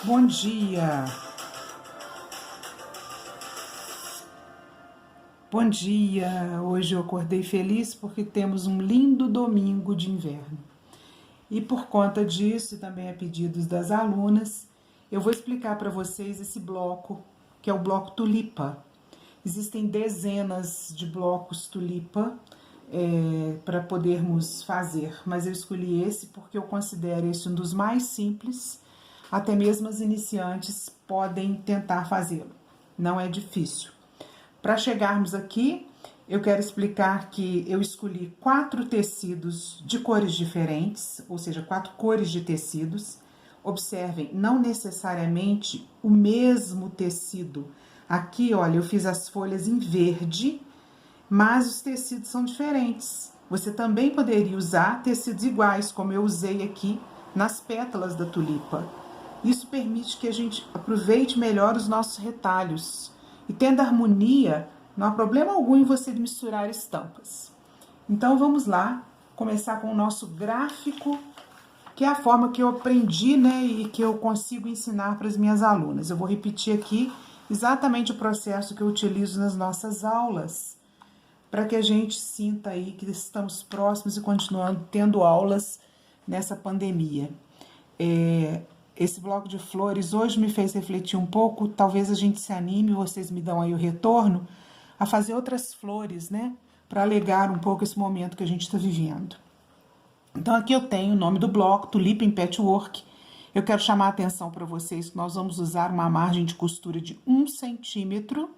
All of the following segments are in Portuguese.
Bom dia! Bom dia! Hoje eu acordei feliz porque temos um lindo domingo de inverno. E por conta disso, e também a pedidos das alunas, eu vou explicar para vocês esse bloco, que é o bloco tulipa. Existem dezenas de blocos tulipa para podermos fazer, mas eu escolhi esse porque eu considero esse um dos mais simples. Até mesmo as iniciantes podem tentar fazê-lo, não é difícil. Para chegarmos aqui, eu quero explicar que eu escolhi 4 tecidos de cores diferentes, ou seja, 4 cores de tecidos. Observem, não necessariamente o mesmo tecido. Aqui, olha, eu fiz as folhas em verde, mas os tecidos são diferentes. Você também poderia usar tecidos iguais, como eu usei aqui nas pétalas da tulipa. Isso permite que a gente aproveite melhor os nossos retalhos. E tendo harmonia, não há problema algum em você misturar estampas. Então vamos lá, começar com o nosso gráfico, que é a forma que eu aprendi, né, e que eu consigo ensinar para as minhas alunas. Eu vou repetir aqui exatamente o processo que eu utilizo nas nossas aulas, para que a gente sinta aí que estamos próximos e continuando tendo aulas nessa pandemia. Esse bloco de flores hoje me fez refletir um pouco, talvez a gente se anime, vocês me dão aí o retorno, a fazer outras flores, né? Para alegar um pouco esse momento que a gente está vivendo. Então aqui eu tenho o nome do bloco, Tulipa em Patchwork. Eu quero chamar a atenção para vocês que nós vamos usar uma margem de costura de 1 centímetro.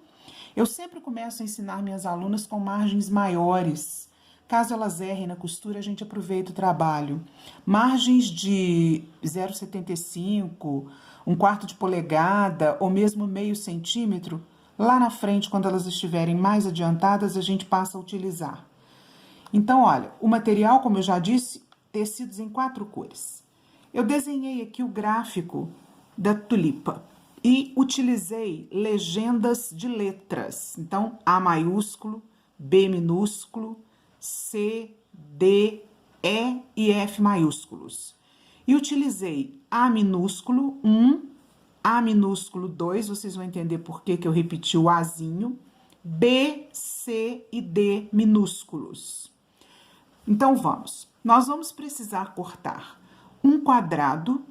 Eu sempre começo a ensinar minhas alunas com margens maiores. Caso elas errem na costura, a gente aproveita o trabalho. Margens de 0,75, 1/4 de polegada ou mesmo meio centímetro, lá na frente, quando elas estiverem mais adiantadas, a gente passa a utilizar. Então, olha, o material, como eu já disse, tecidos em 4 cores. Eu desenhei aqui o gráfico da tulipa e utilizei legendas de letras. Então, A maiúsculo, B minúsculo, C, D, E e F maiúsculos. E utilizei A minúsculo 1, A minúsculo 2, vocês vão entender por que eu repeti o Azinho, B, C e D minúsculos. Então, nós vamos precisar cortar um quadrado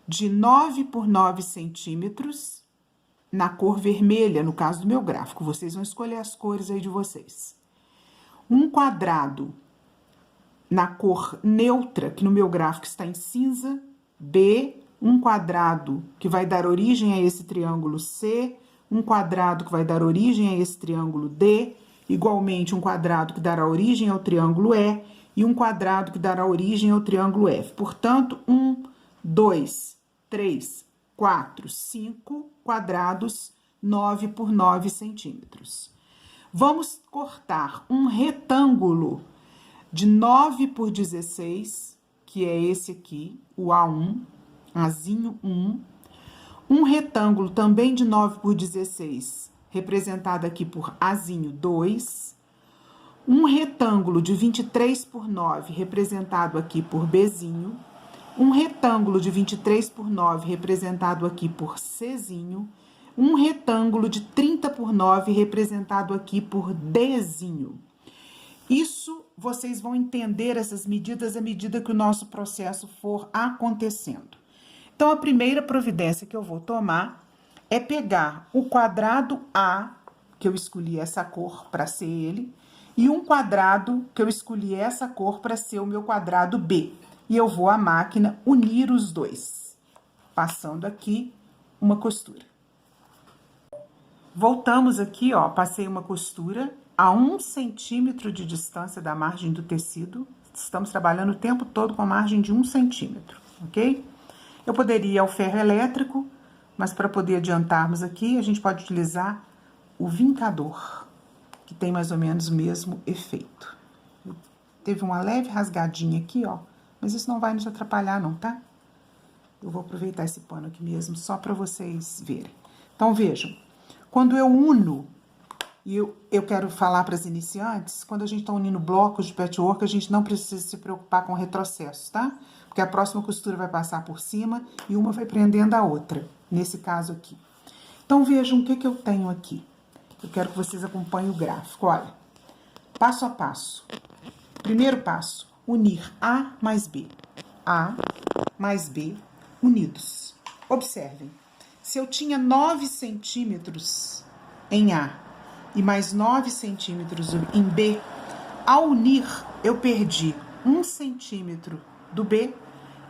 de 9 por 9 centímetros na cor vermelha, no caso do meu gráfico. Vocês vão escolher as cores aí de vocês. Um quadrado na cor neutra, que no meu gráfico está em cinza, B, um quadrado que vai dar origem a esse triângulo C, um quadrado que vai dar origem a esse triângulo D, igualmente um quadrado que dará origem ao triângulo E e um quadrado que dará origem ao triângulo F. Portanto, 1, 2, 3, 4, 5 quadrados, 9 por 9 centímetros. Vamos cortar um retângulo de 9 por 16, que é esse aqui, o A1, Azinho 1. Um retângulo também de 9 por 16, representado aqui por Azinho 2. Um retângulo de 23 por 9, representado aqui por Bzinho. Um retângulo de 23 por 9, representado aqui por Czinho. Um retângulo de 30 por 9, representado aqui por Dzinho. Isso, vocês vão entender essas medidas à medida que o nosso processo for acontecendo. Então, a primeira providência que eu vou tomar é pegar o quadrado A, que eu escolhi essa cor para ser ele, e um quadrado que eu escolhi essa cor para ser o meu quadrado B. E eu vou à máquina unir os dois, passando aqui uma costura. Voltamos aqui, ó, passei uma costura a 1 centímetro de distância da margem do tecido. Estamos trabalhando o tempo todo com a margem de 1 centímetro, ok? Eu poderia ir ao ferro elétrico, mas para poder adiantarmos aqui, a gente pode utilizar o vincador, que tem mais ou menos o mesmo efeito. Teve uma leve rasgadinha aqui, ó, mas isso não vai nos atrapalhar não, tá? Eu vou aproveitar esse pano aqui mesmo, só para vocês verem. Então, vejam. Quando eu uno, e eu quero falar para as iniciantes, quando a gente está unindo blocos de patchwork, a gente não precisa se preocupar com retrocessos, tá? porque a próxima costura vai passar por cima e uma vai prendendo a outra, nesse caso aqui. Então, vejam o que eu tenho aqui. Eu quero que vocês acompanhem o gráfico, olha. Passo a passo. Primeiro passo, unir A mais B. A mais B unidos. Observem, se eu tinha 9 centímetros em A e mais 9 centímetros em B, ao unir, eu perdi 1 centímetro do B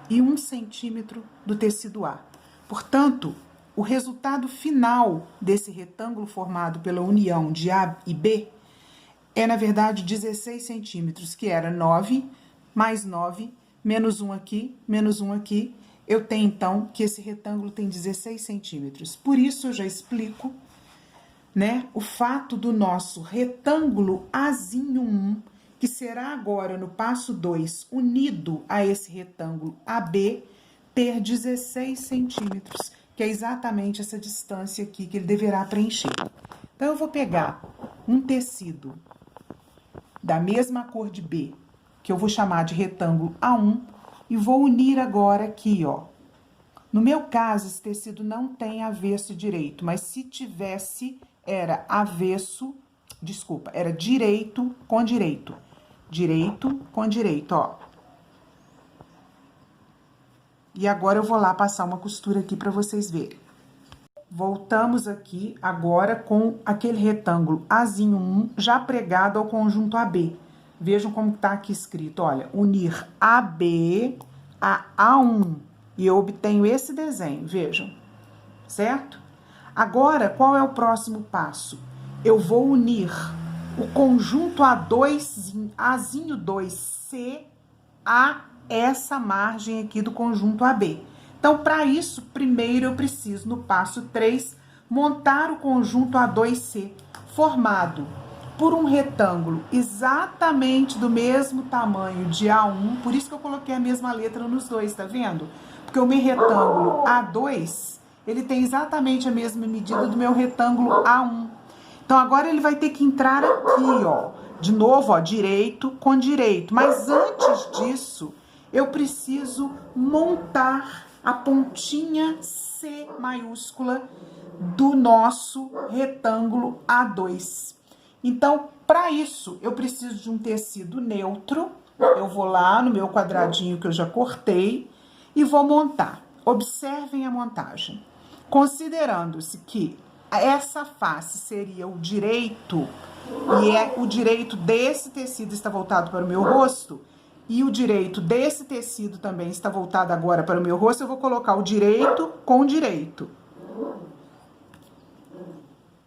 e 1 centímetro do tecido A. Portanto, o resultado final desse retângulo formado pela união de A e B é, na verdade, 16 centímetros, que era 9 mais 9, menos 1 aqui, menos 1 aqui. Eu tenho, então, que esse retângulo tem 16 centímetros. Por isso, eu já explico, né, o fato do nosso retângulo Azinho 1, que será agora, no passo 2, unido a esse retângulo AB, ter 16 centímetros, que é exatamente essa distância aqui que ele deverá preencher. Então, eu vou pegar um tecido da mesma cor de B, que eu vou chamar de retângulo A1, e vou unir agora aqui, ó. No meu caso, esse tecido não tem avesso e direito, mas se tivesse, era avesso, desculpa, era direito com direito. Direito com direito, ó. E agora eu vou lá passar uma costura aqui para vocês verem. Voltamos aqui agora com aquele retângulo Azinho 1 já pregado ao conjunto AB. Vejam como tá aqui escrito, olha, unir AB a A1. E eu obtenho esse desenho, vejam, certo? Agora, qual é o próximo passo? Eu vou unir o conjunto A2, Azinho 2C, a essa margem aqui do conjunto AB. Então, para isso, primeiro eu preciso, no passo 3, montar o conjunto A2C, formado por um retângulo exatamente do mesmo tamanho de A1, por isso que eu coloquei a mesma letra nos dois, tá vendo? Porque o meu retângulo A2, ele tem exatamente a mesma medida do meu retângulo A1. Então, agora ele vai ter que entrar aqui, ó, de novo, ó, direito com direito. Mas antes disso, eu preciso montar a pontinha C maiúscula do nosso retângulo A2. Então, para isso, eu preciso de um tecido neutro. Eu vou lá no meu quadradinho que eu já cortei e vou montar. Observem a montagem. Considerando-se que essa face seria o direito, e é o direito desse tecido está voltado para o meu rosto, e o direito desse tecido também está voltado agora para o meu rosto, eu vou colocar o direito com o direito.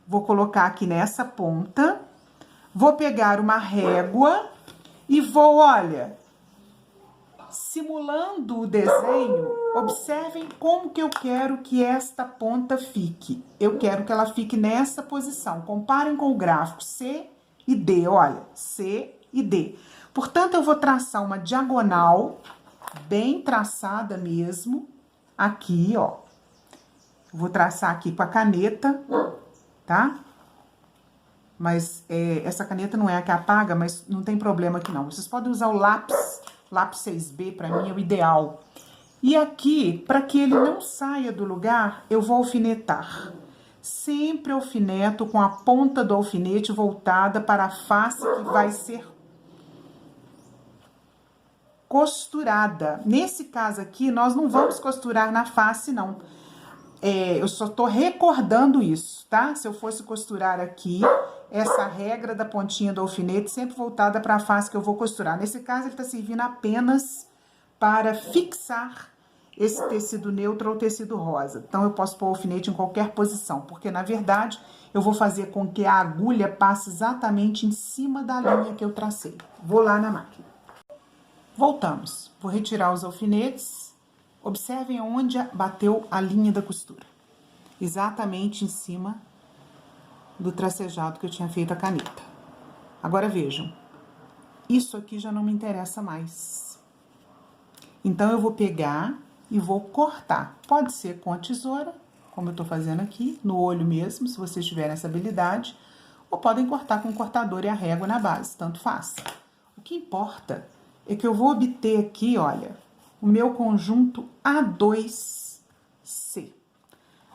Vou colocar aqui nessa ponta, vou pegar uma régua e vou, olha, simulando o desenho, observem como que eu quero que esta ponta fique. Eu quero que ela fique nessa posição. Comparem com o gráfico C e D, olha, C e D. Portanto, eu vou traçar uma diagonal, bem traçada mesmo, aqui, ó. Vou traçar aqui com a caneta, tá? Mas essa caneta não é a que apaga, mas não tem problema aqui não. Vocês podem usar o lápis 6B, para mim é o ideal. E aqui, para que ele não saia do lugar, eu vou alfinetar. Sempre alfineto com a ponta do alfinete voltada para a face que vai ser costurada. Nesse caso aqui, nós não vamos costurar na face, não. Eu só tô recordando isso, tá? Se eu fosse costurar aqui, essa regra da pontinha do alfinete sempre voltada para a face que eu vou costurar. Nesse caso, ele tá servindo apenas para fixar esse tecido neutro ou tecido rosa. Então, eu posso pôr o alfinete em qualquer posição, porque, na verdade, eu vou fazer com que a agulha passe exatamente em cima da linha que eu tracei. Vou lá na máquina. Voltamos. Vou retirar os alfinetes. Observem onde bateu a linha da costura. Exatamente em cima do tracejado que eu tinha feito a caneta. Agora, vejam. Isso aqui já não me interessa mais. Então, eu vou pegar e vou cortar. Pode ser com a tesoura, como eu tô fazendo aqui, no olho mesmo, se vocês tiverem essa habilidade. Ou podem cortar com o cortador e a régua na base, tanto faz. O que importa é que eu vou obter aqui, olha, o meu conjunto A2C.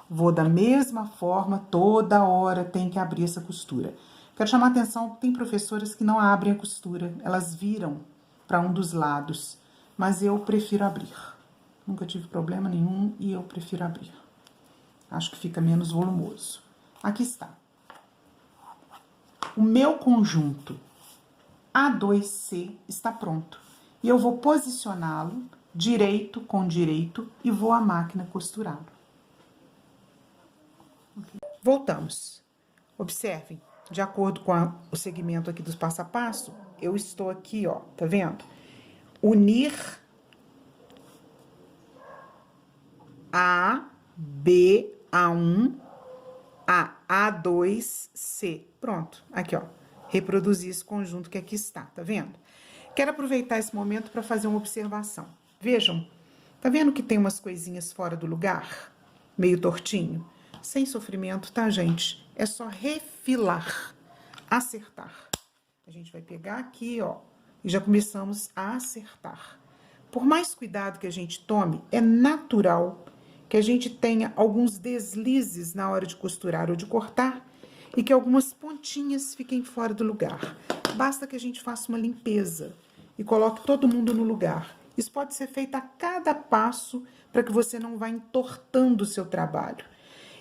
Vou da mesma forma, toda hora tem que abrir essa costura. Quero chamar a atenção, tem professoras que não abrem a costura, elas viram para um dos lados, mas eu prefiro abrir. Nunca tive problema nenhum e eu prefiro abrir. Acho que fica menos volumoso. Aqui está. O meu conjunto A2C está pronto. E eu vou posicioná-lo direito com direito e vou à máquina costurá-lo. Voltamos. Observem, de acordo com o segmento aqui dos passo a passo, eu estou aqui, ó, tá vendo? Unir A, B, A1, A2C. Pronto, aqui, ó. Reproduzir esse conjunto que aqui está, tá vendo? Quero aproveitar esse momento para fazer uma observação. Vejam, tá vendo que tem umas coisinhas fora do lugar? Meio tortinho? Sem sofrimento, tá, gente? É só refilar, acertar. A gente vai pegar aqui, ó, e já começamos a acertar. Por mais cuidado que a gente tome, é natural que a gente tenha alguns deslizes na hora de costurar ou de cortar e que algumas pontinhas fiquem fora do lugar. Basta que a gente faça uma limpeza e coloque todo mundo no lugar. Isso pode ser feito a cada passo para que você não vá entortando o seu trabalho.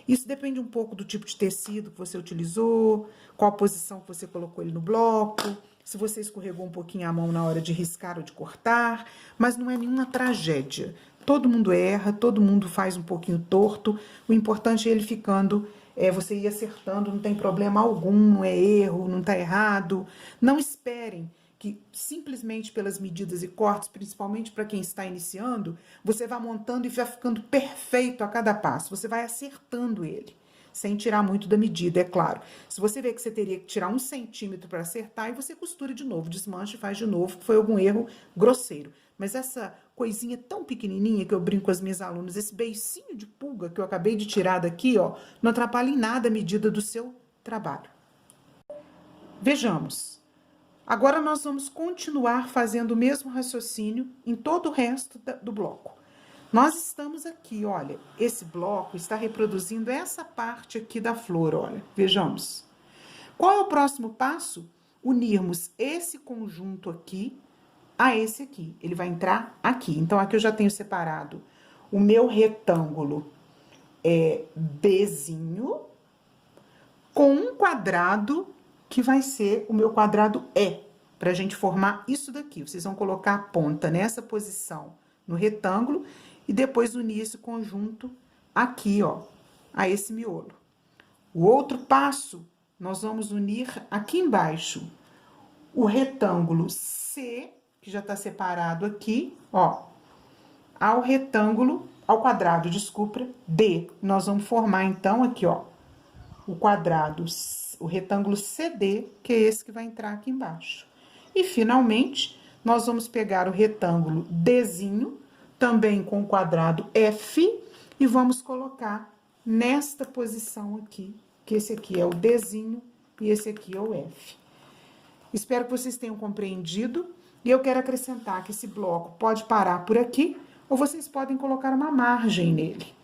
Isso depende um pouco do tipo de tecido que você utilizou, qual a posição que você colocou ele no bloco, se você escorregou um pouquinho a mão na hora de riscar ou de cortar, mas não é nenhuma tragédia. Todo mundo erra, todo mundo faz um pouquinho torto, o importante é ele ficando, você ir acertando, não tem problema algum, não é erro, não tá errado. Não esperem que simplesmente pelas medidas e cortes, principalmente para quem está iniciando, você vai montando e vai ficando perfeito a cada passo. Você vai acertando ele, sem tirar muito da medida, é claro. Se você vê que você teria que tirar 1 centímetro para acertar, aí você costura de novo, desmancha e faz de novo, que foi algum erro grosseiro. Mas essa coisinha tão pequenininha que eu brinco com as minhas alunas, esse beicinho de pulga que eu acabei de tirar daqui, ó, não atrapalha em nada a medida do seu trabalho. Vejamos. Agora, nós vamos continuar fazendo o mesmo raciocínio em todo o resto do bloco. Nós estamos aqui, olha, esse bloco está reproduzindo essa parte aqui da flor, olha, vejamos. Qual é o próximo passo? Unirmos esse conjunto aqui a esse aqui. Ele vai entrar aqui. Então, aqui eu já tenho separado o meu retângulo Bzinho com um quadrado que vai ser o meu quadrado E, pra gente formar isso daqui. Vocês vão colocar a ponta nessa posição no retângulo e depois unir esse conjunto aqui, ó, a esse miolo. O outro passo, nós vamos unir aqui embaixo o retângulo C, que já tá separado aqui, ó, ao quadrado, desculpa, D. Nós vamos formar, então, aqui, ó, o retângulo CD, que é esse que vai entrar aqui embaixo. E, finalmente, nós vamos pegar o retângulo Dzinho, também com o quadrado F, e vamos colocar nesta posição aqui, que esse aqui é o Dzinho e esse aqui é o F. Espero que vocês tenham compreendido, e eu quero acrescentar que esse bloco pode parar por aqui, ou vocês podem colocar uma margem nele.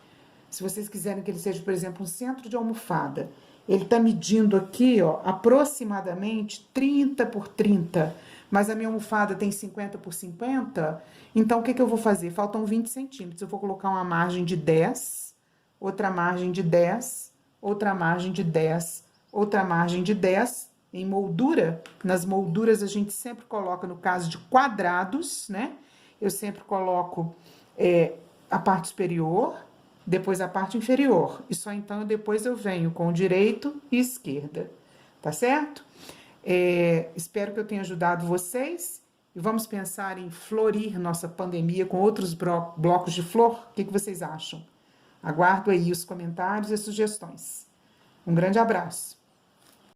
Se vocês quiserem que ele seja, por exemplo, um centro de almofada, ele tá medindo aqui, ó, aproximadamente 30 por 30, mas a minha almofada tem 50 por 50, então o que eu vou fazer? Faltam 20 centímetros, eu vou colocar uma margem de 10, outra margem de 10, outra margem de 10, outra margem de 10, em moldura. Nas molduras a gente sempre coloca, no caso de quadrados, né? Eu sempre coloco a parte superior, depois a parte inferior, e só então depois eu venho com direito e esquerda, tá certo? Espero que eu tenha ajudado vocês, e vamos pensar em florir nossa pandemia com outros blocos de flor. O que vocês acham? Aguardo aí os comentários e sugestões. Um grande abraço!